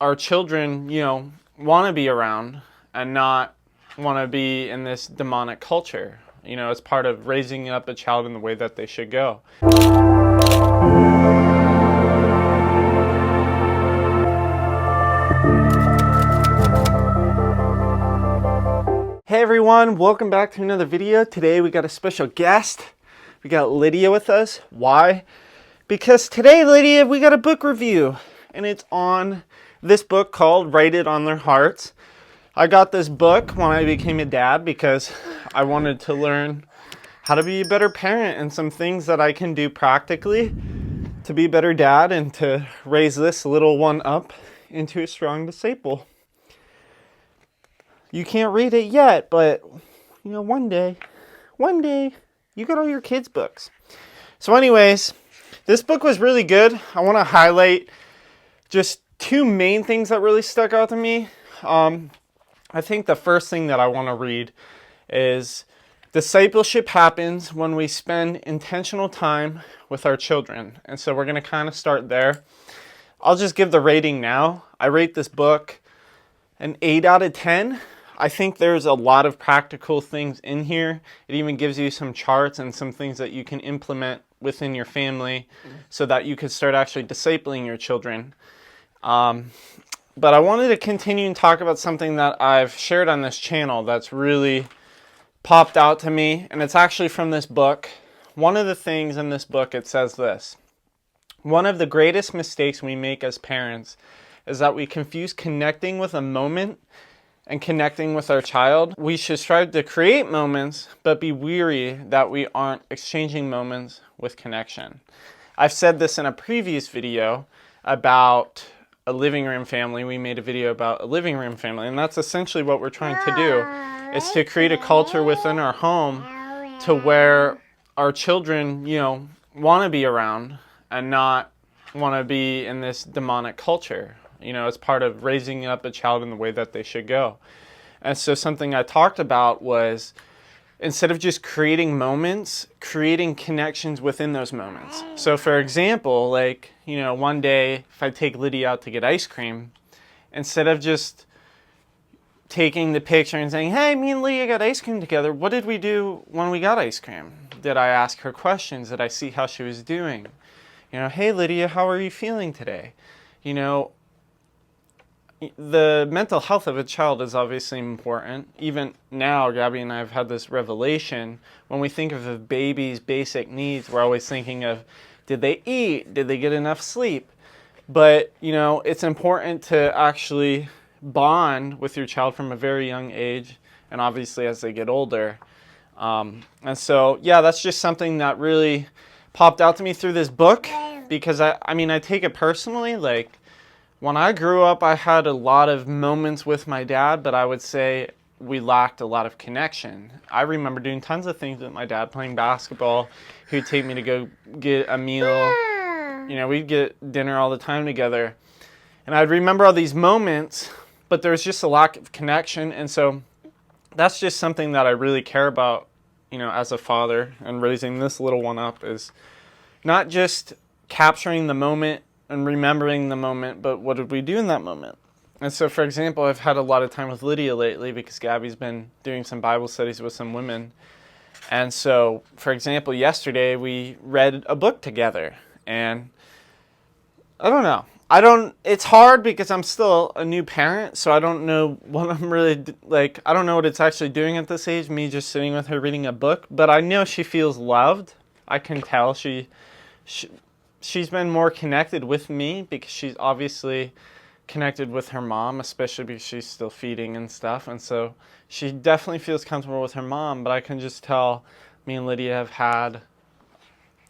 our children, want to be around and not want to be in this demonic culture. It's part of raising up a child in the way that they should go. Hey everyone, welcome back to another video. Today we got a special guest. We got Lydia with us. Why? Because today, Lydia, we got a book review, and it's on this book called Write It on Their Hearts. I got this book when I became a dad because I wanted to learn how to be a better parent and some things that I can do practically to be a better dad and to raise this little one up into a strong disciple. You can't read it yet, but one day you got all your kids' books. So anyways, this book was really good. I want to highlight just two main things that really stuck out to me. I think the first thing that I want to read is discipleship happens when we spend intentional time with our children. And so we're going to kind of start there. I'll just give the rating now. I rate this book an 8 out of 10. I think there's a lot of practical things in here. It even gives you some charts and some things that you can implement within your family so that you could start actually discipling your children. But I wanted to continue and talk about something that I've shared on this channel that's really popped out to me, and it's actually from this book. One of the things in this book, it says this: one of the greatest mistakes we make as parents is that we confuse connecting with a moment and connecting with our child. We should strive to create moments, but be weary that we aren't exchanging moments with connection. I've said this in a previous video about a living room family. We made a video about a living room family, and that's essentially what we're trying to do, is to create a culture within our home to where our children, want to be around and not want to be in this demonic culture. It's part of raising up a child in the way that they should go. And so something I talked about was, instead of just creating moments, creating connections within those moments. So for example, one day if I take Lydia out to get ice cream, instead of just taking the picture and saying, hey, me and Lydia got ice cream together, what did we do when we got ice cream? Did I ask her questions? Did I see how she was doing? Hey Lydia, how are you feeling today? The mental health of a child is obviously important. Even now, Gabby and I have had this revelation. When we think of a baby's basic needs, we're always thinking of, did they eat? Did they get enough sleep? But, it's important to actually bond with your child from a very young age, and obviously as they get older. And so, that's just something that really popped out to me through this book, because I take it personally. When I grew up, I had a lot of moments with my dad, but I would say we lacked a lot of connection. I remember doing tons of things with my dad, playing basketball. He'd take me to go get a meal. We'd get dinner all the time together. And I'd remember all these moments, but there was just a lack of connection. And so that's just something that I really care about, as a father, and raising this little one up, is not just capturing the moment and remembering the moment, but what did we do in that moment? And so, for example, I've had a lot of time with Lydia lately because Gabby's been doing some Bible studies with some women. And so, for example, yesterday we read a book together. And I don't know. It's hard because I'm still a new parent, so I don't know what I'm really, I don't know what it's actually doing at this age, me just sitting with her reading a book. But I know she feels loved. I can tell she's been more connected with me because she's obviously connected with her mom, especially because she's still feeding and stuff. And so she definitely feels comfortable with her mom, but I can just tell me and Lydia have had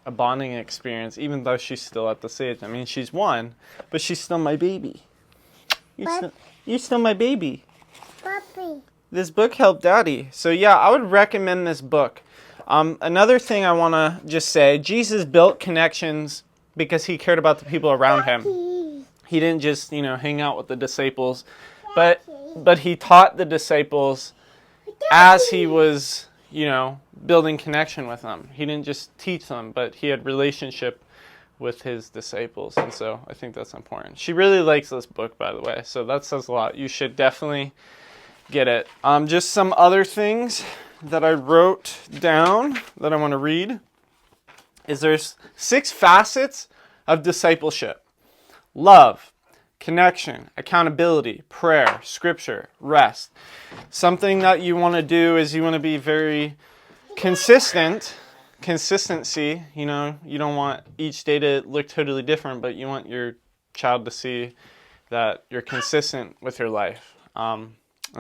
a bonding experience, even though she's still at this age. She's 1, but she's still my baby. You're still my baby. Puppy. This book helped Daddy. So I would recommend this book. Another thing I want to just say, Jesus built connections because he cared about the people around him. He didn't just, hang out with the disciples, but he taught the disciples as he was, building connection with them. He didn't just teach them, but he had relationship with his disciples. And so I think that's important. She really likes this book, by the way, so that says a lot. You should definitely get it. Just some other things that I wrote down that I want to read is there's 6 facets of discipleship: love, connection, accountability, prayer, scripture, rest. Something that you want to do is you want to be very consistent. Consistency, you know, you don't want each day to look totally different, but you want your child to see that you're consistent with your life. And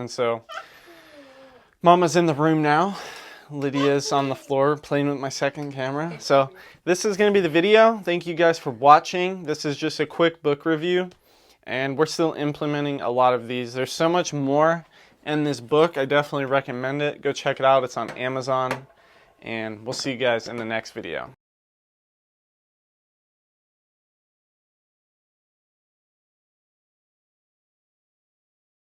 so Mama's in the room now. Lydia's on the floor playing with my second camera. So this is going to be the video. Thank you guys for watching. This is just a quick book review, and we're still implementing a lot of these. There's so much more in this book. I definitely recommend it. Go check it out. It's on Amazon, and we'll see you guys in the next video.